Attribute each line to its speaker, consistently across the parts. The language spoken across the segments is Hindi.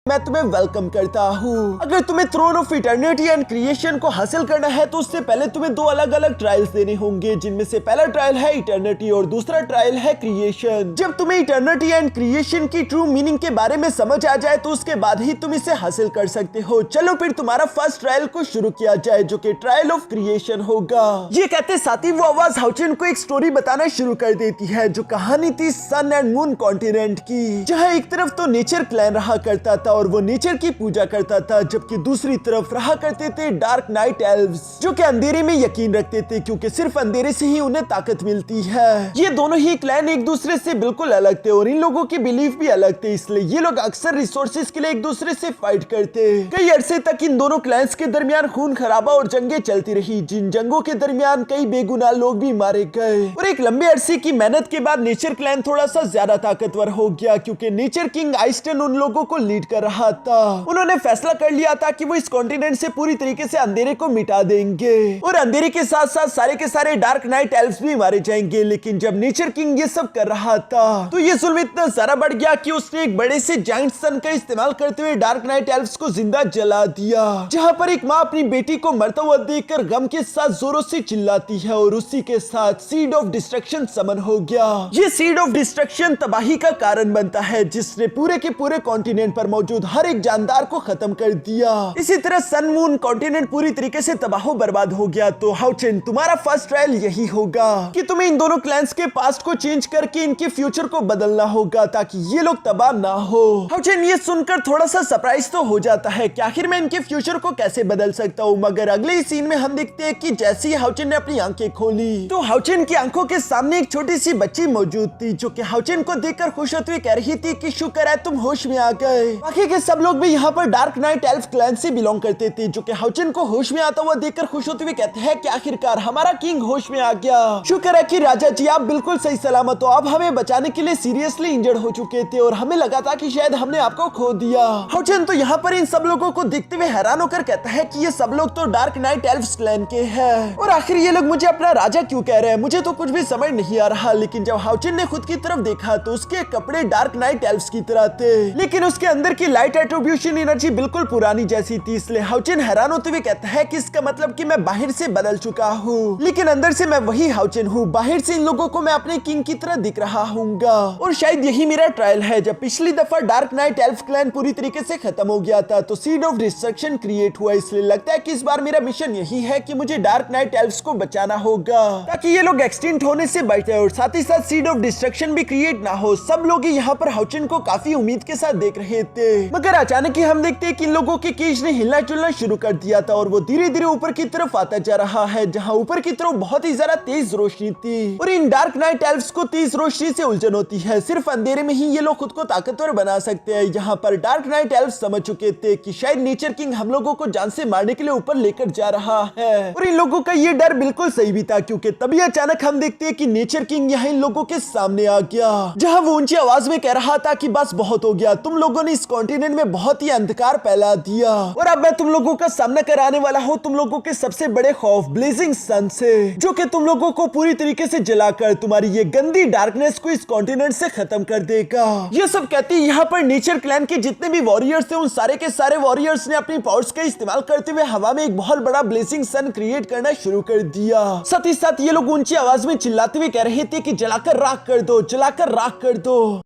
Speaker 1: मैं तुम्हें वेलकम करता हूँ। अगर तुम्हें throne of eternity and creation को हासिल करना है तो उससे पहले तुम्हें दो अलग अलग ट्रायल्स देने होंगे, जिनमें से पहला ट्रायल है इटर्निटी और दूसरा ट्रायल है क्रिएशन। जब तुम्हें इटर्निटी एंड क्रिएशन की ट्रू मीनिंग के बारे में समझ आ जाए तो उसके बाद ही तुम इसे हासिल कर सकते हो। चलो फिर तुम्हारा फर्स्ट ट्रायल को शुरू किया जाए, जो कि ट्रायल ऑफ क्रिएशन होगा। ये कहते साथ ही वो आवाज हाउचिन को एक स्टोरी बताना शुरू कर देती है, जो कहानी थी सन एंड मून कॉन्टिनेंट की, जहाँ एक तरफ तो नेचर क्लैन रहा करता था और वो नेचर की पूजा करता था, जबकि दूसरी तरफ रहा करते थे डार्क नाइट एल्व्स, जो कि अंधेरे में यकीन रखते थे, क्योंकि सिर्फ अंधेरे से ही उन्हें ताकत मिलती है। ये दोनों ही क्लैन एक दूसरे से बिल्कुल अलग थे और इन लोगों के बिलीफ भी अलग थे, इसलिए ये लोग अक्सर रिसोर्सेज के लिए एक दूसरे से फाइट करते। कई अरसे तक इन दोनों क्लैंस के दरमियान खून खराबा और जंगें चलती रही, जिन जंगों के दरमियान कई बेगुनाह लोग भी मारे गए। और एक लंबे अरसे की मेहनत के बाद नेचर क्लैन थोड़ा सा ज्यादा ताकतवर हो गया, क्योंकि नेचर किंग आइस्टन उन लोगों को लीड कर रहा था। उन्होंने फैसला कर लिया था कि वो इस कॉन्टिनेंट से पूरी तरीके से अंधेरे को मिटा देंगे और अंधेरे के साथ साथ सारे के सारे डार्क नाइट एल्व्स भी मारे जाएंगे। लेकिन जब नेचर किंग ये सब कर रहा था तो ये जुल्म इतना सारा बढ़ गया कि उसने एक बड़े से जायंट सन का इस्तेमाल करते हुए डार्क नाइट एल्व्स को जिंदा जला दिया, जहां पर एक माँ अपनी बेटी को मरता हुआ देखकर गम के साथ जोरों से चिल्लाती है और उसी के साथ सीड ऑफ डिस्ट्रक्शन समन हो गया। ये सीड ऑफ डिस्ट्रक्शन तबाही का कारण बनता है, जिसने पूरे के पूरे कॉन्टिनेंट पर मौजूद हर एक जानदार को खत्म कर दिया। इसी तरह सन मून कॉन्टिनेंट पूरी तरीके से तबाह बर्बाद हो गया। तो हाउचिन, तुम्हारा फर्स्ट ट्रायल यही होगा कि तुम्हें इन दोनों क्लैंस के पास्ट को चेंज करके इनके फ्यूचर को बदलना होगा, ताकि ये लोग तबाह ना हो। हाउचिन ये सुनकर थोड़ा सा सरप्राइज तो हो जाता है कि आखिर मैं इनके फ्यूचर को कैसे बदल सकता हूँ, मगर अगले ही सीन में हम देखते हैं कि जैसे ही हाउचिन ने अपनी आंखें खोली तो हाउचिन की आंखों के सामने एक छोटी सी बच्ची मौजूद थी, जो कि हाउचिन को देखकर खुश होते हुए कह रही थी कि शुक्र है तुम होश में आ गए। बाकी के सब लोग भी यहाँ पर डार्क नाइट एल्फ क्लैन से बिलोंग करते थे, जो कि हाउचिन को होश में आता हुआ देखकर खुश होते हुए कहते हैं कि आखिरकार हमारा किंग होश में आ गया। शुक्र है कि राजा जी आप बिल्कुल सही सलामत हो। आप हमें बचाने के लिए सीरियसली इंजर्ड हो चुके थे और हमें लगा था कि शायद हमने आपको खो दिया। हाउचिन तो यहाँ पर इन सब लोगों को देखते हुए हैरान होकर कहता है कि ये सब लोग तो डार्क नाइट एल्फ्स क्लैन के हैं और आखिर ये लोग मुझे अपना राजा क्यों कह रहे हैं, मुझे तो कुछ भी समझ नहीं आ रहा। लेकिन जब हाउचिन ने खुद की तरफ देखा तो उसके कपड़े डार्क नाइट एल्फ्स की तरह थे, लेकिन उसके अंदर की लाइट एट्रीब्यूशन एनर्जी बिल्कुल पुरानी जैसी थी। इसलिए हाउचिन हैरान होते हुए कहता है कि इसका मतलब कि मैं बाहर से बदल चुका हूँ, लेकिन अंदर से मैं वही हाउचिन हूँ। बाहर से इन लोगों को मैं अपने किंग की तरह दिख रहा हूँगा और शायद यही मेरा ट्रायल है। जब पिछली दफा डार्क नाइट एल्फ क्लैन पूरी तरीके से खत्म हो गया था तो सीड ऑफ डिस्ट्रक्शन क्रिएट हुआ, इसलिए लगता है कि इस बार मेरा मिशन यही है कि मुझे डार्क नाइट एल्फ्स को बचाना होगा ताकि ये लोग एक्सटिंक्ट होने से बचे और साथ ही साथ सीड ऑफ डिस्ट्रक्शन भी क्रिएट ना हो। सब लोग यहाँ पर हाउचिन को काफी उम्मीद के साथ देख रहे थे, मगर अचानक ही हम देखते हैं कि इन लोगों के केज ने हिलना चुलना शुरू कर दिया था और वो धीरे धीरे ऊपर की तरफ आता जा रहा है, जहाँ ऊपर की तरफ बहुत ही ज्यादा तेज रोशनी थी और इन डार्क नाइट एल्फ्स को तेज रोशनी से उलझन होती है। सिर्फ अंधेरे में ही ये लोग खुद को ताकतवर बना सकते हैं। यहाँ पर डार्क नाइट एल्फ्स समझ चुके थे कि शायद नेचर किंग हम लोगों को जान से मारने के लिए ऊपर लेकर जा रहा है और इन लोगों का ये डर बिल्कुल सही भी था, क्योंकि तभी अचानक हम देखते हैं कि नेचर किंग यहाँ इन लोगों के सामने आ गया, जहाँ वो ऊंची आवाज में कह रहा था कि बस बहुत हो गया, तुम लोगों ने इस कॉन्टिनेंट में बहुत ही अंधकार फैला दिया और अब मैं तुम लोगों का सामना कराने वाला हूँ तुम लोगों के सबसे बड़े खौफ ब्लेजिंग सन से, जो कि तुम लोगों को पूरी तरीके से जलाकर तुम्हारी ये गंदी डार्कनेस को इस कॉन्टिनेंट से खत्म कर देगा। ये सब कहते हैं यहाँ पर नेचर क्लैन के जितने भी वॉरियर्स थे उन सारे के सारे वॉरियर्स ने अपनी पावर्स का इस्तेमाल करते हुए हवा में एक बहुत बड़ा ब्लेजिंग सन क्रिएट करना शुरू कर दिया। साथ ही साथ ये लोग ऊंची आवाज में चिल्लाते हुए कह रहे थे कि जलाकर राख कर दो, जलाकर राख कर दो।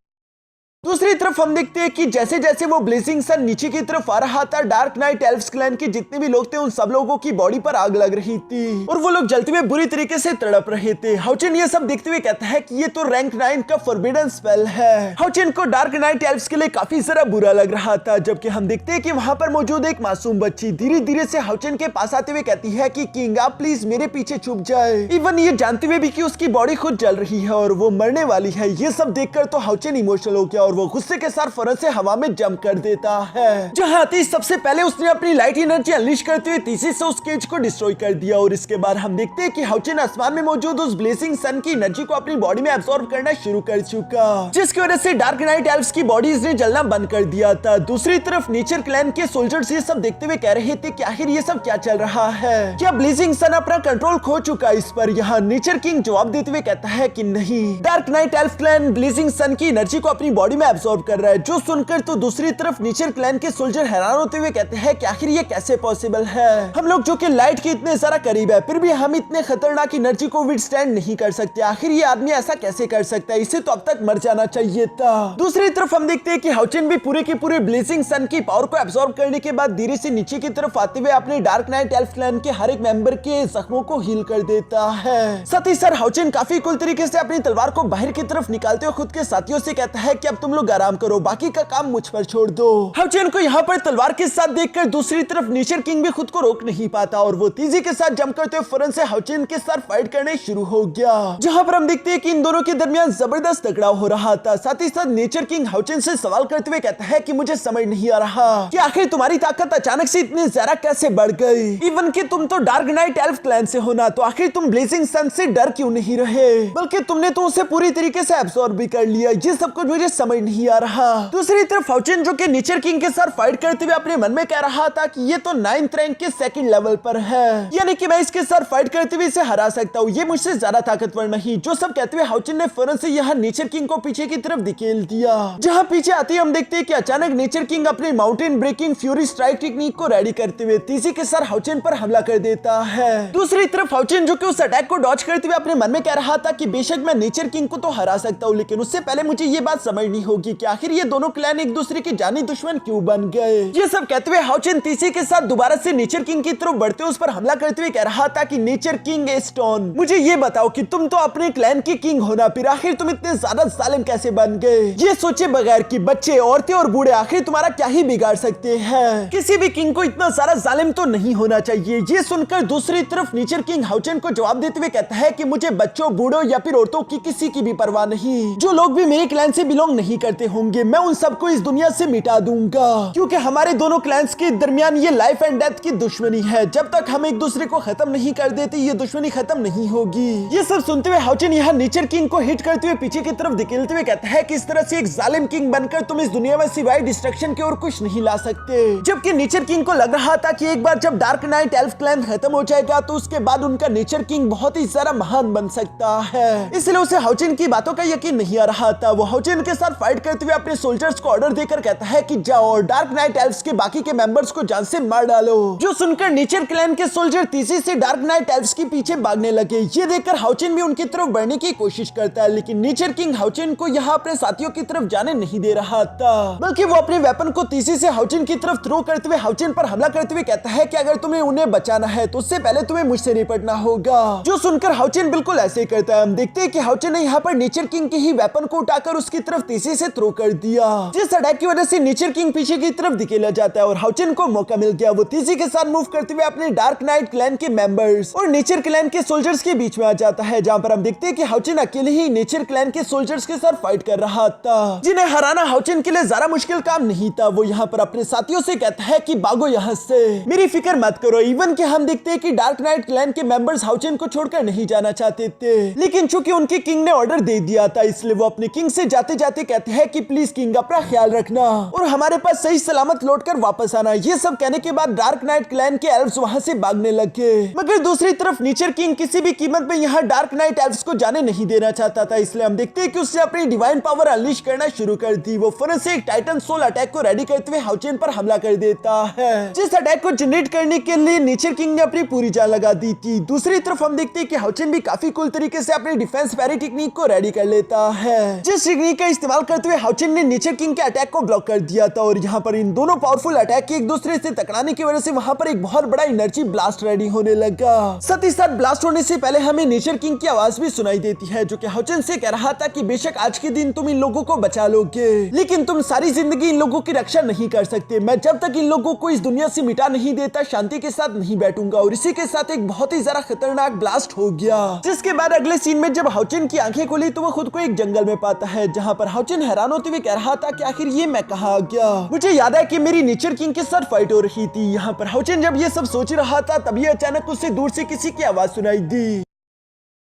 Speaker 1: दूसरी तरफ हम देखते हैं कि जैसे जैसे वो ब्लेजिंग सन नीचे की तरफ आ रहा था, डार्क नाइट एल्फ्स क्लैन के जितने भी लोग थे उन सब लोगों की बॉडी पर आग लग रही थी और वो लोग जलते हुए बुरी तरीके से तड़प रहे थे। हाउचिन ये सब देखते हुए कहता है कि ये तो रैंक 9 का फॉरबिडन स्पेल है। हाउचिन को डार्क नाइट एल्फ्स के लिए काफी जरा बुरा लग रहा था, जबकि हम देखते हैं कि वहां पर मौजूद एक मासूम बच्ची धीरे धीरे से हाउचिन के पास आते हुए कहती है कि किंग आप प्लीज मेरे पीछे छुप जाए, इवन ये जानते हुए भी कि उसकी बॉडी खुद जल रही है और वो मरने वाली है। ये सब देखकर तो हाउचिन इमोशनल हो गया और वो गुस्से के साथ फौरन से हवा में जंप कर देता है, जहां आती सबसे पहले उसने अपनी लाइट एनर्जी अनलीश करते हुए तेजी से उस केज को डिस्ट्रॉय कर दिया और इसके बाद हम देखते हैं कि हाउचिन आसमान में मौजूद उस ब्लेजिंग सन की एनर्जी को अपनी बॉडी में एब्सॉर्ब करना शुरू कर चुका, जिसकी वजह से डार्क नाइट एल्फ्स की बॉडीज ने जलना बंद कर दिया था। दूसरी तरफ नेचर क्लैन के सोल्जर्स ये सब देखते हुए कह रहे थे कि आखिर ये सब क्या चल रहा है, क्या ब्लेजिंग सन अपना कंट्रोल खो चुका। इस पर यहाँ नेचर किंग जवाब देते हुए कहता है कि नहीं, dark night elf clan blazing sun की एनर्जी को अपनी बॉडी में एब्सॉर्ब कर रहा है। जो सुनकर तो दूसरी तरफ नेचर क्लैन के सोल्जर हैरान होते हुए कहते हैं कि आखिर ये कैसे पॉसिबल है। हम लोग जो कि लाइट के इतने सारा करीब है फिर भी हम इतने खतरनाक एनर्जी को विथस्टैंड नहीं कर सकते। आखिर ये आदमी ऐसा कैसे कर सकता है, इसे तो अब तक मर जाना चाहिए था। दूसरी तरफ हम देखते हैं कि हाउचिन भी पूरे के पूरे ब्लेजिंग सन की पावर को एब्सॉर्ब करने के बाद धीरे से नीचे की तरफ आते हुए अपने डार्क नाइट एल्फ क्लैन के हर एक मेंबर के जख्मों को हील कर देता है। साथ ही सर हाउचिन काफी कूल तरीके से अपनी तलवार को बाहर की तरफ निकालते हुए खुद के साथियों से कहता है कि अब तुम लोग आराम करो, बाकी का काम मुझ पर छोड़ दो। हाउचिन को यहाँ पर तलवार के साथ देखकर दूसरी तरफ नेचर किंग भी खुद को रोक नहीं पाता और वो तेजी के साथ जंप करते हुए फौरन से हाउचिन के साथ फाइट करने शुरू हो गया, जहाँ पर हम देखते हैं कि इन दोनों के दरमियान जबरदस्त टकराव हो रहा था। साथ ही साथ नेचर किंग हाउचिन से सवाल करते हुए कहता है कि मुझे समझ नहीं आ रहा कि आखिर तुम्हारी ताकत अचानक से इतनी ज्यादा कैसे बढ़ गई। इवन कि तुम तो डार्क नाइट एल्फ क्लैन से हो ना, तो आखिर तुम ब्लेजिंग सन से डर क्यों नहीं रहे, बल्कि तुमने तो उसे पूरी तरीके से एब्सॉर्ब भी कर लिया। ये सब कुछ मुझे समझ नहीं आ रहा। दूसरी तरफ हाउचिन जो कि नेचर किंग के साथ फाइट करते हुए अपने मन में कह रहा था कि ये तो 9th रैंक के सेकंड लेवल पर है, यानी कि मैं इसके साथ फाइट करते हुए इसे हरा सकता हूँ, ये मुझसे ज्यादा ताकतवर नहीं। जो सब कहते हुए हाउचिन ने फौरन से यहाँ नेचर किंग को पीछे की तरफ धकेल दिया, जहाँ पीछे आते ही हम देखते हैं कि अचानक नेचर किंग अपने mountain breaking fury strike technique को रेडी करते हुए तेजी के साथ हाउचिन पर हमला कर देता है। दूसरी तरफ हाउचिन जो कि उस अटैक को डॉज करते हुए अपने मन में कह रहा था कि बेशक मैं नेचर किंग को तो हरा सकता हूँ, लेकिन उससे पहले मुझे ये बात समझनी होगी कि आखिर ये दोनों क्लैन एक दूसरे के जानी दुश्मन क्यों बन गए। ये सब कहते हुए हाउचिन तेजी के साथ दोबारा से नेचर किंग की तरफ बढ़ते उस पर हमला करते हुए कह रहा था कि नेचर किंग स्टोन, मुझे ये बताओ कि तुम तो अपने क्लैन की किंग हो ना, फिर आखिर तुम इतने ज्यादा जालिम कैसे बन गए। ये सोचे बगैर कि बच्चे, औरतें और बूढ़े आखिर तुम्हारा क्या ही बिगाड़ सकते हैं। किसी भी किंग को इतना सारा जालिम तो नहीं होना चाहिए। ये सुनकर दूसरी तरफ नेचर किंग हाउचिन को जवाब देते हुए कहता है कि मुझे बच्चों, बूढ़ों या फिर औरतों की किसी की भी परवाह नहीं। जो लोग भी मेरे क्लैन से बिलोंग नहीं करते होंगे मैं उन सबको इस दुनिया से मिटा दूंगा, क्योंकि हमारे दोनों क्लैंस के दरमियान ये लाइफ एंड डेथ की दुश्मनी है। जब तक हम एक दूसरे को खत्म नहीं कर देते ये दुश्मनी खत्म नहीं होगी। ये सब सुनते हुए हाउचिन यहाँ नेचर किंग को हिट करते हुए पीछे की तरफ धकेलते हुए कहता है कि इस तरह से एक जालिम किंग बनकर तुम इस दुनिया में सिवाय डिस्ट्रक्शन के और कुछ नहीं ला सकते। जबकि नेचर किंग को लग रहा था कि एक बार जब डार्क नाइट एल्फ क्लैन खत्म हो जाएगा तो उसके बाद उनका नेचर किंग बहुत ही ज्यादा महान बन सकता है, इसलिए उसे हाउचिन की बातों का यकीन नहीं आ रहा था। वो हाउचिन के साथ फाइट करते हुए अपने सोल्जर्स को ऑर्डर देकर कहता है कि जाओ और डार्क नाइट एल्फ्स के बाकी के मेंबर्स को जान से मार डालो। जो सुनकर नेचर क्लैन के सोल्जर तेजी से डार्क नाइट एल्फ्स के पीछे भागने लगे। ये देखकर हाउचिन भी उनकी तरफ बढ़ने की कोशिश करता है, लेकिन नेचर किंग हाउचिन को यहाँ अपने साथियों की तरफ जाने नहीं दे रहा था, बल्कि वो अपने वेपन को तेजी से हाउचिन की तरफ थ्रो करते हुए हाउचिन पर हमला करते हुए कहता है कि अगर तुम्हें उन्हें बचाना है तो उससे पहले तुम्हें मुझसे निपटना होगा। जो सुनकर हाउचिन बिल्कुल ऐसे ही करता है। हम देखते हैं कि हाउचिन ने यहाँ पर नेचर किंग के ही वेपन को उठाकर उसकी तरफ तेजी से थ्रो कर दिया, जिस अटैक की वजह से नेचर किंग पीछे की तरफ धकेला जाता है और हाउचिन को मौका मिल गया। वो तेजी के साथ मूव करते हुए अपने डार्क नाइट क्लैन के मेंबर्स और नेचर क्लैन के सोल्जर्स के बीच में आ जाता है, जहां पर हम देखते हैं कि हाउचिन अकेले ही नेचर क्लैन के सोल्जर्स के साथ फाइट कर रहा था, जिन्हें हराना हाउचिन के लिए ज्यादा मुश्किल काम नहीं था। वो यहाँ पर अपने साथियों से कहता है कि भागो यहाँ से, मेरी फिक्र मत करो। इवन कि हम देखते हैं कि डार्क नाइट क्लैन के मेंबर्स हाउचिन को छोड़कर नहीं जाना चाहते थे, लेकिन चूंकि उनके किंग ने ऑर्डर दे दिया था इसलिए वो अपने किंग से जाते जाते कहते हैं कि प्लीज किंग अपना ख्याल रखना और हमारे पास सही सलामत लौटकर वापस आना। ये सब कहने के बाद डार्क नाइट क्लैन के एल्फ्स वहां से भागने लगे, मगर दूसरी तरफ नेचर किंग किसी भी कीमत पे यहाँ डार्क नाइट एल्फ्स को जाने नहीं देना चाहता था, इसलिए हम देखते हैं कि उसने अपनी डिवाइन पावर अनलीश करना शुरू कर दी। वो फौरन से एक टाइटन सोल अटैक को रेडी करते हुए हाउचिन पर हमला कर देता है, जिस अटैक को जनरेट करने के लिए नेचर किंग ने अपनी पूरी जान लगा दी थी। दूसरी तरफ हम देखते हैं कि हाउचिन भी काफी कूल तरीके से अपनी डिफेंस पैरी टेक्निक को रेडी कर लेता है, जिस टेक्निक का इस्तेमाल करते हुए हाउचिन ने नेचर किंग के अटैक को ब्लॉक कर दिया था और यहाँ पर इन दोनों पावरफुल अटैक के एक दूसरे से टकराने की वजह से वहां पर एक बहुत बड़ा एनर्जी ब्लास्ट रेडी होने लगा। साथ ही साथ ब्लास्ट होने से पहले हमें नेचर किंग की आवाज भी सुनाई देती है, जो कि हाउचिन से कह रहा था कि बेशक आज के दिन तुम इन लोगों को बचा लोगे, लेकिन तुम सारी जिंदगी इन लोगों की रक्षा नहीं कर सकते। मैं जब तक इन लोगों को इस दुनिया से मिटा नहीं देता शांति के साथ नहीं बैठूंगा। और इसी के साथ एक बहुत ही ज्यादा खतरनाक ब्लास्ट हो गया, जिसके बाद अगले सीन में जब हाउचिन की आंखें खुली तो वो खुद को एक जंगल में पाता है, जहाँ पर हाउचिन हैरान होते हुए कह रहा था कि आखिर ये मैं कहाँ आ गया। मुझे याद है कि मेरी नेचर किंग के साथ फाइट हो रही थी। यहाँ पर हाउचिन जब ये सब सोच रहा था तभी अचानक उससे दूर से किसी की आवाज सुनाई दी,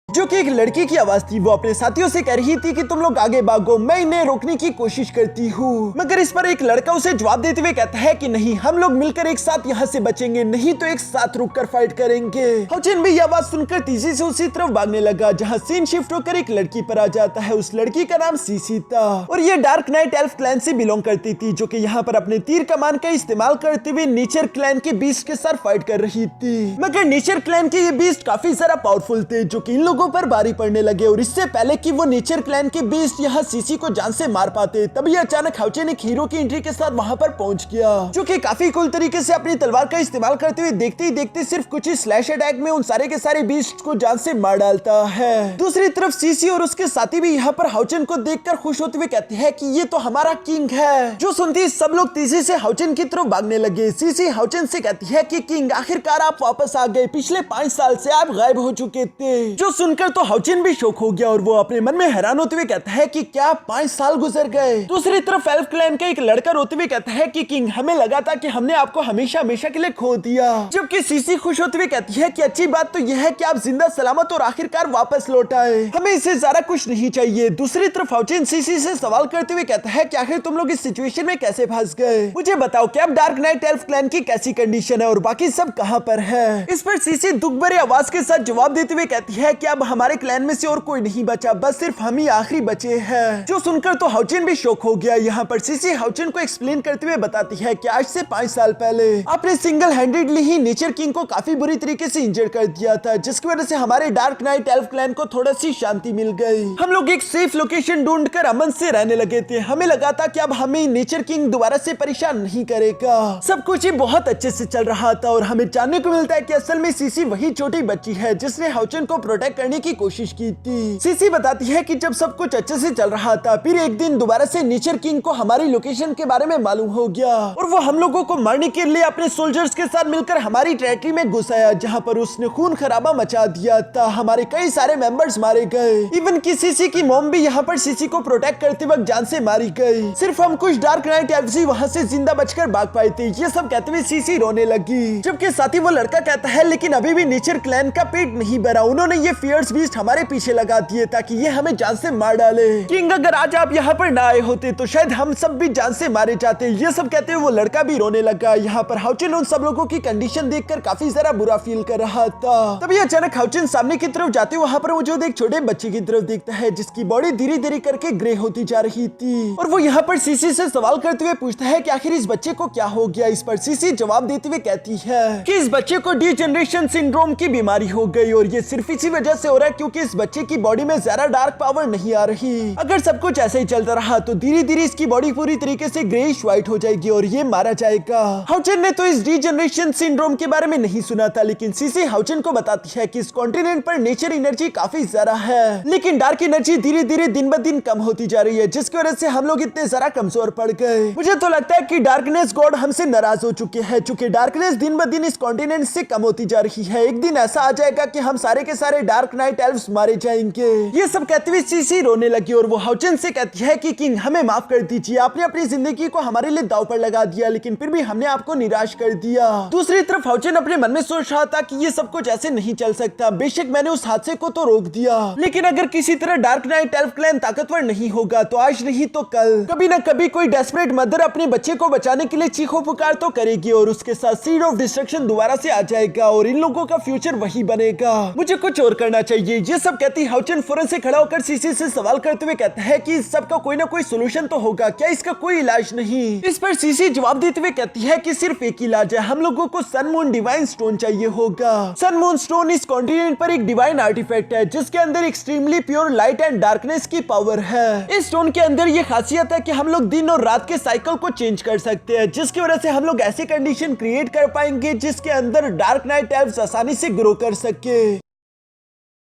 Speaker 1: जो जो कि एक लड़की की आवाज थी। वो अपने साथियों से कह रही थी कि तुम लोग आगे भागो, मैं इन्हें रोकने की कोशिश करती हूँ। मगर इस पर एक लड़का उसे जवाब देते हुए कहता है कि नहीं, हम लोग मिलकर एक साथ यहाँ से बचेंगे, नहीं तो एक साथ रुककर फाइट करेंगे। हाउचेन भी यह आवाज सुनकर तेजी से उसी तरफ भागने लगा, जहाँ सीन शिफ्ट होकर एक लड़की पर आ जाता है। उस लड़की का नाम सीसी था और ये डार्क नाइट एल्फ क्लैन से बिलोंग करती थी, जो कि यहाँ पर अपने तीर कमान का इस्तेमाल करते हुए नेचर क्लैन के बीस्ट के साथ फाइट कर रही थी। मगर नेचर क्लैन के ये बीस्ट काफी सारा पावरफुल थे, जो कि इन लोगों पर भारी पड़ने लगे। और इससे पहले कि वो नेचर क्लैन के बीस्ट यहाँ सीसी को जान से मार पाते, तभी अचानक हाउचेन एक हीरो की एंट्री के साथ वहाँ पर पहुंच गया, जो कि काफी कूल तरीके से अपनी तलवार का इस्तेमाल करते हुए देखते ही देखते सिर्फ कुछ ही स्लैश अटैक में उन सारे के सारे बीस्ट को जान से मार डालता है। दूसरी तरफ सीसी और उसके साथी भी यहाँ पर हाउचेन को देखकर खुश होते हुए कहते हैं कि ये तो हमारा किंग है। जो सुनती सब लोग तेजी से हाउचेन की तरफ भागने लगे। सीसी हाउचेन से कहती है कि किंग, आखिरकार आप वापस आ गए, पिछले 5 साल से आप गायब हो चुके थे। जो सुनकर तो हाउचेन भी शौक हो गया और वो अपने मन में हैरान होते हुए कहता है कि क्या 5 साल गुजर गए। दूसरी तरफ एल्फ क्लैन का एक लड़का रोते हुए कहता है कि किंग, हमें लगा था कि हमने आपको हमेशा हमेशा के लिए खो दिया। जबकि सीसी खुश होते हुए कहती है कि अच्छी बात तो यह है कि आप जिंदा सलामत और आखिरकार वापस लौट आए, हमें इससे ज्यादा कुछ नहीं चाहिए। दूसरी तरफ हाउचेन सीसी से सवाल करते हुए कहता है कि आखिर तुम लोग इस सिचुएशन में कैसे फंस गए, मुझे बताओ कि अब डार्क नाइट एल्फ क्लैन की कैसी कंडीशन है और बाकी सब कहां पर है। इस पर सीसी दुख भरे आवाज के साथ जवाब देते हुए कहती है कि अब हमारे क्लैन में से और कोई नहीं बचा, बस सिर्फ हम ही आखिरी बचे हैं। जो सुनकर तो हाउचेन भी शॉक हो गया। यहाँ पर सीसी हाउचेन को एक्सप्लेन करते हुए बताती है कि आज से 5 साल पहले आपने सिंगल हैंडेडली ही नेचर किंग को काफी बुरी तरीके से इंजर कर दिया था, जिसकी वजह से हमारे डार्क नाइट एल्फ क्लैन को थोड़ी सी शांति मिल गई। हम लोग एक सेफ लोकेशन ढूंढकर अमन से रहने लगे थे। हमें लगा था कि अब हमें नेचर किंग दोबारा से परेशान नहीं करेगा। सब कुछ ही बहुत अच्छे से चल रहा था और हमें जानने को मिलता है कि असल में सीसी वही छोटी बच्ची है जिसने हाउचेन को प्रोटेक्ट करने की कोशिश की थी। सीसी बताती है कि जब सब कुछ अच्छे से चल रहा था, फिर एक दिन दोबारा से नेचर किंग को हमारी लोकेशन के बारे में मालूम हो गया और वो हम लोगों को मारने के लिए अपने सोल्जर्स के साथ मिलकर हमारी टेरिटरी में घुस आया, जहाँ पर उसने खून खराबा मचा दिया था। हमारे कई सारे मेंबर्स मारे गए, इवन की सीसी की मॉम भी यहाँ पर सीसी को प्रोटेक्ट करते वक्त जान से मारी गई। सिर्फ हम कुछ डार्क नाइट एल्फ्स ही वहाँ से जिंदा बचकर भाग पाए थे। ये सब कहते हुए सीसी रोने लगी, जबकि साथ ही वो लड़का कहता है लेकिन अभी भी नेचर क्लैन का पेट नहीं भरा, उन्होंने ये फियर्स बीस्ट हमारे पीछे लगा दिए ताकि ये हमें जान से मार डाले। किंग, अगर आज आप यहाँ पर ना आए होते तो शायद हम सब भी जान से मारे जाते। ये सब कहते हुए वो लड़का भी रोने लगा। यहाँ पर हाउचेन उन सब लोगों की कंडीशन देखकर काफी ज्यादा बुरा फील कर रहा था। तभी अचानक हाउचेन सामने की तरफ जाते हुए वहाँ पर वो जो एक छोटे बच्चे की तरफ देखता है, जिसकी बॉडी धीरे धीरे करके ग्रे होती जा रही थी और वो यहाँ पर सीसी से सवाल करते हुए पूछता है कि आखिर इस बच्चे को क्या हो गया। इस पर सीसी जवाब देते हुए कहती है कि इस बच्चे को डीजनरेशन सिंड्रोम की बीमारी हो गई और ये सिर्फ इसी वजह से हो रहा है क्योंकि इस बच्चे की बॉडी में ज्यादा डार्क पावर नहीं आ रही। अगर सब कुछ ऐसे ही चलता रहा तो धीरे धीरे इसकी बॉडी पूरी तरीके से ग्रेइश व्हाइट हो जाएगी और ये मारा जाएगा। हाउचेन ने तो इस डीजनरेशन सिंड्रोम के बारे में नहीं सुना था, लेकिन सीसी हाउचेन को बताती है कि इस कॉन्टिनेंट पर नेचर एनर्जी काफी ज्यादा है, लेकिन डार्क एनर्जी धीरे धीरे दिन ब दिन कम होती जा रही है, जिसकी वजह से हम लोग इतने ज्यादा कमजोर पड़ गए। मुझे तो लगता है कि डार्कनेस गॉड हमसे नाराज हो चुके हैं, चूंकि डार्कनेस दिन ब दिन इस कॉन्टिनेंट से कम होती जा रही है। एक दिन ऐसा आ जाएगा कि हम सारे के सारे डार्क नाइट एल्फ्स मारे जाएंगे। ये सब कहते हुए सीसी रोने लगी और वो हाउचेन से कहती है कि किंग, हमें माफ कर दीजिए, आपने अपनी जिंदगी को हमारे लिए दांव पर लगा दिया, लेकिन फिर भी हमने आपको निराश कर दिया। दूसरी तरफ हाउचेन अपने मन में सोच रहा था कि ये सब कुछ ऐसे नहीं चल सकता। बेशक मैंने उस हादसे को तो रोक दिया, लेकिन अगर किसी तरह डार्क नाइट एल्फ क्लैन ताकतवर नहीं होगा तो आज नहीं तो कल कभी न कभी कोई डेस्परेट मदर अपने बच्चे को बचाने के लिए चीखो पुकार तो करेगी और उसके साथ सीड ऑफ डिस्ट्रक्शन दोबारा से आ जाएगा और इन लोगों का फ्यूचर वही बनेगा। मुझे कुछ और करना चाहिए। ये सब कहती हाउचेन फौरन से खड़ा होकर सीसी से सवाल करते हुए कहता है कि इस सब का कोई ना कोई सोल्यूशन तो होगा, क्या इसका कोई इलाज नहीं। इस पर सीसी जवाब देते हुए कहती है कि सिर्फ एक इलाज है, हम लोगों को सन मून डिवाइन स्टोन चाहिए होगा। सन मून स्टोन इस कॉन्टिनेंट पर एक डिवाइन आर्टिफैक्ट है जिसके अंदर extremely pure light and darkness की पावर है। इस स्टोन के अंदर ये खासियत है कि हम लोग दिन और रात के साइकिल को चेंज कर सकते हैं, जिसकी वजह से हम लोग ऐसी कंडीशन क्रिएट कर पाएंगे जिसके अंदर डार्क नाइट एल्फ्स आसानी से ग्रो कर सके।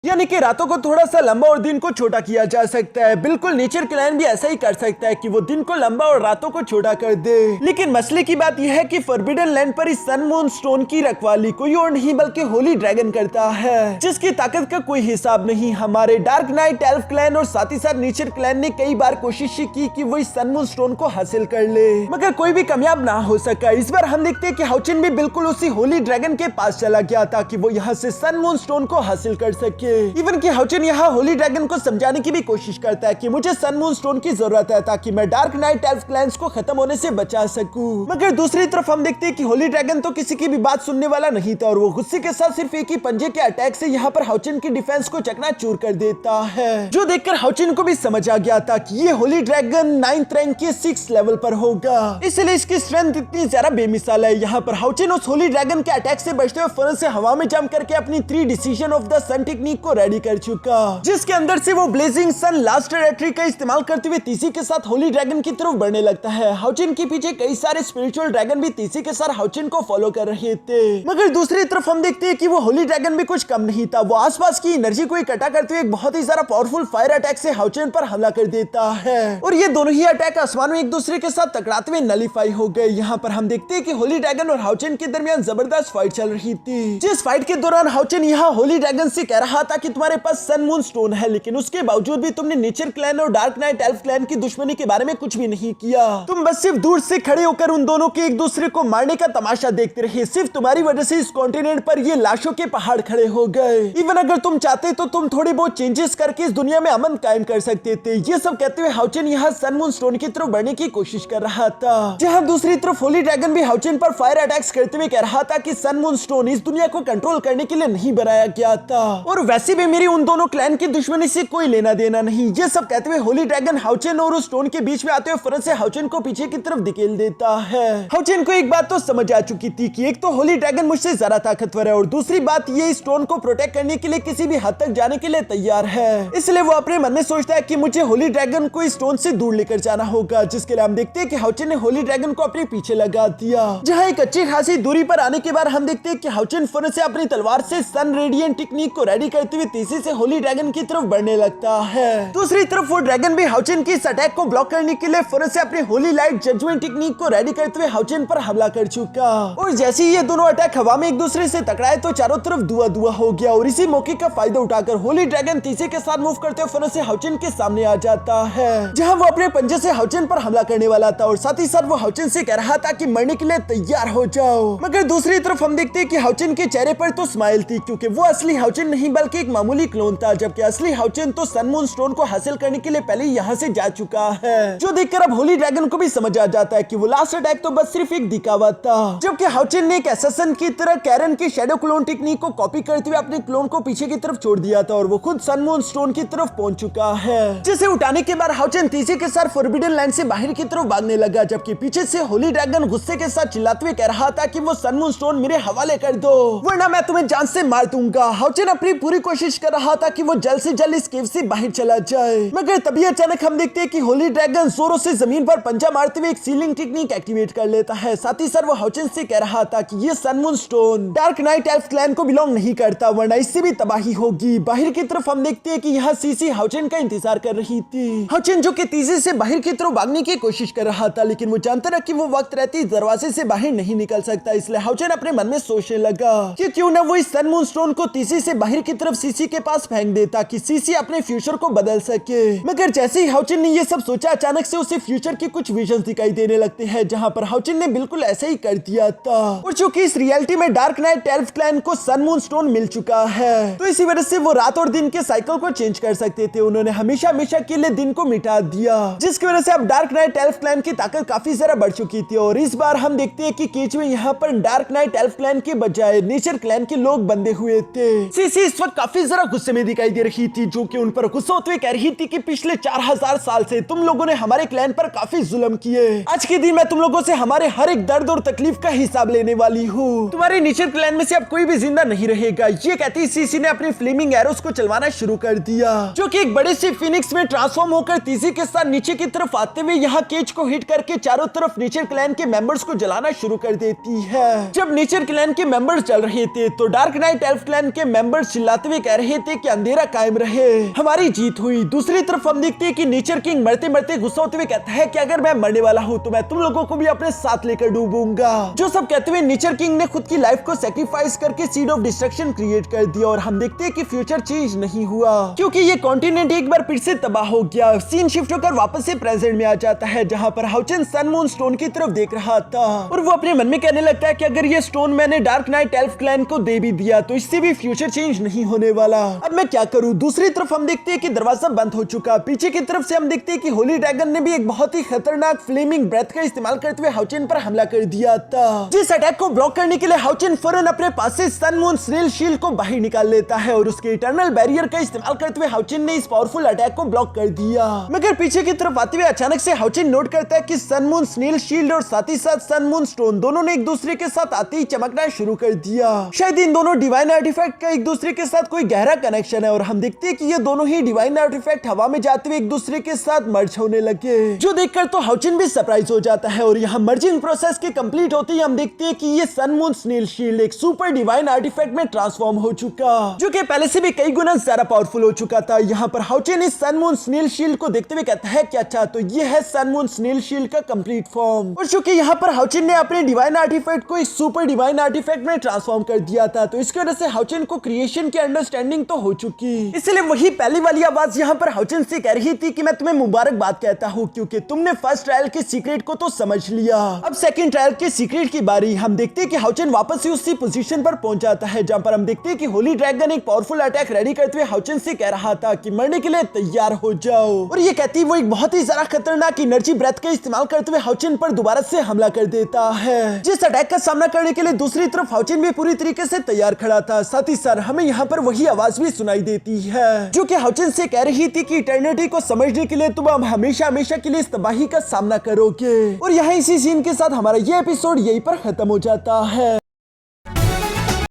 Speaker 1: यानी कि रातों को थोड़ा सा लंबा और दिन को छोटा किया जा सकता है। बिल्कुल नेचर क्लैन भी ऐसा ही कर सकता है कि वो दिन को लंबा और रातों को छोटा कर दे। लेकिन मसले की बात यह है कि फॉरबिडन लैंड पर इस सन मून स्टोन की रखवाली कोई और नहीं बल्कि होली ड्रैगन करता है, जिसकी ताकत का कोई हिसाब नहीं। हमारे डार्क नाइट एल्फ क्लैन और साथ ही साथ नेचर क्लैन ने कई बार कोशिश की कि वो इस सन मून स्टोन को हासिल कर ले, मगर कोई भी कामयाब ना हो सका। इस बार हम देखते हैं कि हाउचेन भी बिल्कुल उसी होली ड्रैगन के पास चला गया ताकि वो यहाँ से सन मून स्टोन को हासिल कर सके। सके। इवन कि हाउचेन यहाँ होली ड्रैगन को समझाने की भी कोशिश करता है कि मुझे सन मून स्टोन की जरूरत है ताकि मैं डार्क नाइट एल्फ क्लैंस को खत्म होने से बचा सकूं। मगर दूसरी तरफ हम देखते हैं कि होली ड्रैगन तो किसी की भी बात सुनने वाला नहीं था और वो गुस्से के साथ सिर्फ एक ही पंजे के अटैक से यहाँ पर हाउचेन की डिफेंस को चकनाचूर कर देता है, जो देखकर हाउचेन को भी समझ आ गया था कि ये होली ड्रैगन 9th रैंक के 6th लेवल पर होगा, इसलिए इसकी स्ट्रेंथ इतनी ज्यादा बेमिसाल है। यहाँ पर हाउचेन उस होली ड्रैगन के अटैक से बचते हुए फौरन से हवा में जंप करके अपनी 3 decision of the sun technique को रेडी कर चुका, जिसके अंदर से वो ब्लेजिंग सन लास्ट ट्रैजेक्टरी का इस्तेमाल करते हुए तीसी के साथ होली ड्रैगन की तरफ बढ़ने लगता है। हाउचेन के पीछे कई सारे स्पिरिचुअल ड्रैगन भी तीसी के साथ हाउचेन को फॉलो कर रहे थे, मगर दूसरी तरफ हम देखते हैं कि वो होली ड्रैगन भी कुछ कम नहीं था। वो आसपास की एनर्जी को इकट्ठा करते हुए एक बहुत ही ज्यादा पावरफुल फायर अटैक से हाउचेन पर हमला कर देता है और ये दोनों ही अटैक आसमान में एक दूसरे के साथ टकराते हुए नलीफाई हो गए। यहाँ पर हम देखते हैं कि होली ड्रैगन और हाउचेन के दरमियान जबरदस्त फाइट चल रही थी, जिस फाइट के दौरान हाउचेन यहाँ होली ड्रैगन से कह रहा था कि तुम्हारे पास सन मून स्टोन है, लेकिन उसके बावजूद भी तुमने नेचर क्लैन और डार्क नाइट एल्फ क्लैन की दुश्मनी के बारे में कुछ भी नहीं किया। तुम बस सिर्फ दूर से खड़े होकर उन दोनों के एक दूसरे को मारने का तमाशा देखते रहे। सिर्फ तुम्हारी वजह से इस कॉन्टिनेंट पर ये लाशों के पहाड़ खड़े हो गए। इवन अगर तुम चाहते तो तुम थोड़ी बहुत चेंजेस करके इस दुनिया में अमन कायम कर सकते थे। ये सब कहते हुए हाउचेन यहाँ सन मून स्टोन की तरफ बढ़ने की कोशिश कर रहा था, जहाँ दूसरी तरफ होली ड्रैगन भी हाउचेन पर फायर अटैक्स करते हुए कह रहा था कि सन मून स्टोन इस दुनिया को कंट्रोल करने के लिए नहीं बनाया गया था और वैसे भी मेरी उन दोनों क्लैन की दुश्मनी से कोई लेना देना नहीं। ये सब कहते हुए होली ड्रैगन हाउचेन और उस स्टोन के बीच में आते हुए फौरन से हाउचेन को पीछे की तरफ धकेल देता है। हाउचेन को एक बात तो समझ आ चुकी थी कि एक तो होली ड्रैगन मुझसे ज्यादा ताकतवर है और दूसरी बात ये स्टोन को प्रोटेक्ट करने के लिए किसी भी हद तक जाने के लिए तैयार है। इसलिए वो अपने मन में सोचता है कि मुझे होली ड्रैगन को इस स्टोन से दूर लेकर जाना होगा, जिसके लिए हम देखते हैं कि हाउचेन ने होली ड्रैगन को अपने पीछे लगा दिया। जहाँ एक अच्छी खासी दूरी पर आने के बाद हम देखते हैं कि हाउचेन फौरन से अपनी तलवार से सन रेडिएंट टेक्निक को रेडी करते हुए तेजी से होली ड्रैगन की तरफ बढ़ने लगता है। दूसरी तरफ वो ड्रैगन भी हाउचेन की इस अटैक को ब्लॉक करने के लिए फौरन से अपनी होली लाइट जजमेंट टेक्निक को रेडी करते हुए हाउचेन पर हमला कर चुका और जैसे ही ये दोनों अटैक हवा में एक दूसरे से टकराए तो चारों तरफ धुआं धुआं हो गया और इसी मौके का फायदा उठाकर होली ड्रैगन तीसरे के साथ मूव करते हुए फौरन से हाउचेन के सामने आ जाता है, जहां वो अपने पंजे से हाउचेन पर हमला करने वाला था और साथ ही साथ वो हाउचेन से कह रहा था कि मरने के लिए तैयार हो जाओ। मगर दूसरी तरफ हम देखते हैं कि हाउचेन के चेहरे पर तो स्माइल थी, क्योंकि वो असली हाउचेन नहीं बल्कि एक मामूली क्लोन था, जबकि असली हाउचेन तो सन मून स्टोन को हासिल करने के लिए पहले यहाँ से जा चुका है। जो देखकर अब होली ड्रैगन को भी समझ आ जाता है कि वो लास्ट अटैक तो बस सिर्फ एक दिखावा था, जबकि हाउचेन ने एक असैसिन की तरह कैरन की शैडो क्लोन टेक्निक को कॉपी करते हुए अपने क्लोन को पीछे की तरफ छोड़ दिया था और वो खुद सन मून स्टोन की तरफ पहुंच चुका है, जिसे उठाने के बाद हाउचेन तेजी के साथ फॉरबिडन लैंड से बाहर की तरफ भागने लगा, जबकि पीछे से होली ड्रैगन गुस्से के साथ चिल्लाते हुए कह रहा था कि वो सन मून स्टोन मेरे हवाले कर दो वरना मैं तुम्हें जान से मार दूंगा। हाउचेन अपनी पूरी कोशिश कर रहा था कि वो जल्द से जल्द इस केव से बाहर चला जाए, मगर तभी अचानक हम देखते हैं कि होली ड्रैगन जोरों से जमीन पर पंजा मारते हुए एक सीलिंग टेक्निक एक्टिवेट कर लेता है। साथ ही साथ वो हाउचेन से कह रहा था कि ये sun moon stone dark night elf clan को बिलोंग नहीं करता वरना इससे भी तबाही होगी। बाहर की तरफ हम देखते हैं कि यहाँ सीसी हाउचेन का इंतजार कर रही थी। हाउचेन जो कि तेजी से बाहर की तरफ भागने की कोशिश कर रहा था, लेकिन वो जानता था कि वो वक्त रहते दरवाजे से बाहर नहीं निकल सकता, इसलिए हाउचेन अपने मन में सोचने लगा कि क्यों ना वो इस सन मून स्टोन को तेजी से बाहर की तरफ सीसी के पास फेंक दे ताकि सीसी अपने फ्यूचर को बदल सके। मगर जैसे ही हाउचेन ने ये सब सोचा, अचानक से उसे फ्यूचर के कुछ विजन दिखाई देने लगते हैं, जहाँ पर हाउचेन ने बिल्कुल ऐसे ही कर दिया था और चूंकि इस रियलिटी में डार्क नाइट एल्फ क्लैन को सन मून स्टोन मिल चुका है तो इसी वजह से वो रात और दिन के साइकिल को चेंज कर सकते थे। उन्होंने हमेशा हमेशा के लिए दिन को मिटा दिया, जिसकी वजह से अब डार्क नाइट एल्फ क्लैन की ताकत काफी ज्यादा बढ़ चुकी थी और इस बार हम देखते हैं कि केज में यहाँ पर डार्क नाइट एल्फ क्लैन के बजाय नेचर क्लैन के लोग बंधे हुए थे। सीसी इस वक्त काफी ज्यादा गुस्से में दिखाई दे रही थी, जो कि उन पर गुस्सा होते हुए कह रही थी कि पिछले 4000 साल से तुम लोगों ने हमारे क्लैन पर काफी जुल्म किए। आज के दिन मैं तुम लोगों से हमारे हर एक दर्द और तकलीफ का हिसाब लेने वाली हूँ। तुम्हारे नेचर क्लैन में से अब कोई भी जिंदा नहीं रहेगा। ये कहती सीसी ने अपनी फ्लेमिंग एरोस को चलवाना शुरू कर दिया, जो कि एक बड़े से फिनिक्स में ट्रांसफॉर्म होकर तेजी के साथ नीचे की तरफ आते हुए यहाँ केज को हिट करके चारों तरफ नेचर क्लैन के मेंबर्स को जलाना शुरू कर देती है। जब नेचर क्लैन के मेंबर्स जल रहे थे तो डार्क नाइट एल्फ क्लैन के मेंबर्स चिल्लाते हुए कह रहे थे कि अंधेरा कायम रहे, हमारी जीत हुई। दूसरी तरफ हम देखते हैं कि नेचर किंग मरते मरते गुस्सा होते हुए कहता है कि अगर मैं मरने वाला हूँ तो मैं तुम लोगों को भी अपने साथ लेकर डूबूंगा। जो सब कहते हुए नेचर किंग ने खुद की लाइफ को सैक्रिफाइस करके सीड ऑफ डिस्ट्रक्शन क्रिएट कर दिया और हम देखते हैं कि फ्यूचर चेंज नहीं हुआ, क्योंकि ये कॉन्टिनेंट एक बार फिर से तबाह हो गया। सीन शिफ्ट होकर वापस से प्रेजेंट में आ जाता है, जहाँ पर हाउचेन सन मून स्टोन की तरफ देख रहा था और वो अपने मन में कहने लगता है कि अगर ये स्टोन मैंने डार्क नाइट एल्फ क्लैन को दे भी दिया तो इससे भी फ्यूचर चेंज नहीं हो होने वाला। अब मैं क्या करूं? दूसरी तरफ हम देखते हैं कि दरवाजा बंद हो चुका। पीछे की तरफ से हम देखते हैं कि होली ड्रैगन ने भी एक बहुत ही खतरनाक फ्लेमिंग ब्रेथ का इस्तेमाल करते हुए हाउचिन पर हमला कर दिया था। जिस अटैक को ब्लॉक करने के लिए हाउचिन फौरन अपने पास से सन मून स्नेल शील्ड को बाहर निकाल लेता है और उसके इटर्नल बैरियर का इस्तेमाल करते हुए हाउचिन ने इस पावरफुल अटैक को ब्लॉक कर दिया। मगर पीछे की तरफ आते हुए अचानक से हाउचिन नोट करता है कि सन मून स्नेल शील्ड और साथ ही साथ सन मून स्टोन दोनों ने एक दूसरे के साथ आते ही चमकना शुरू कर दिया। शायद इन दोनों डिवाइन आर्टिफैक्ट का एक दूसरे के साथ कोई गहरा कनेक्शन है और हम देखते हैं कि ये दोनों ही डिवाइन आर्टिफैक्ट हवा में जाते हुए एक दूसरे के साथ मर्ज होने लगे, जो देखकर तो हाउचिन भी सरप्राइज हो जाता है। और यहाँ मर्जिंग प्रोसेस के कंप्लीट होते ही हम देखते हैं कि ये सन मून स्नेल शील्ड एक सुपर डिवाइन आर्टिफैक्ट में ट्रांसफॉर्म हो चुका, जो कि पहले से भी कई गुना ज्यादा पावरफुल हो चुका था। यहाँ पर हाउचिन इस सन मून स्नेल शील्ड को देखते हुए कहता है कि अच्छा, तो ये है सन मून स्नेल शील्ड का कंप्लीट फॉर्म। और चूंकि यहाँ पर हाउचिन ने अपने डिवाइन आर्टिफैक्ट को इस सुपर डिवाइन आर्टिफैक्ट में ट्रांसफॉर्म कर दिया था, तो इसकी वजह से हाउचिन को क्रिएशन की अंडरस्टैंडिंग तो हो चुकी। इसलिए वही पहली वाली आवाज यहाँ पर हाउचिन से कह रही थी कि मैं तुम्हें मुबारकबाद कहता हूँ, क्योंकि तुमने फर्स्ट ट्रायल के सीक्रेट को तो समझ लिया। अब सेकंड ट्रायल के सीक्रेट की बारी। हम देखते हैं कि हाउचिन वापस से उसी पोजीशन पर पहुंच जाता है जहां पर हम देखते हैं कि होली ड्रैगन एक पावरफुल अटैक रेडी करते हुए हाउचिन से कह रहा था कि मरने के लिए तैयार हो जाओ। और ये कहती वो एक बहुत ही ज्यादा खतरनाक एनर्जी ब्रेथ का इस्तेमाल करते हुए हाउचिन पर दोबारा से हमला कर देता है। जिस अटैक का सामना करने के लिए दूसरी तरफ हाउचिन भी पूरी तरीके से तैयार खड़ा था। साथ ही साथ हमें यहाँ पर वही आवाज भी सुनाई देती है जो कि हाउचिन से कह रही थी कि इटर्निटी को समझने के लिए तुम हमेशा हमेशा के लिए इस तबाही का सामना करोगे। और यहाँ इसी सीन के साथ हमारा ये एपिसोड यहीं पर खत्म हो जाता है।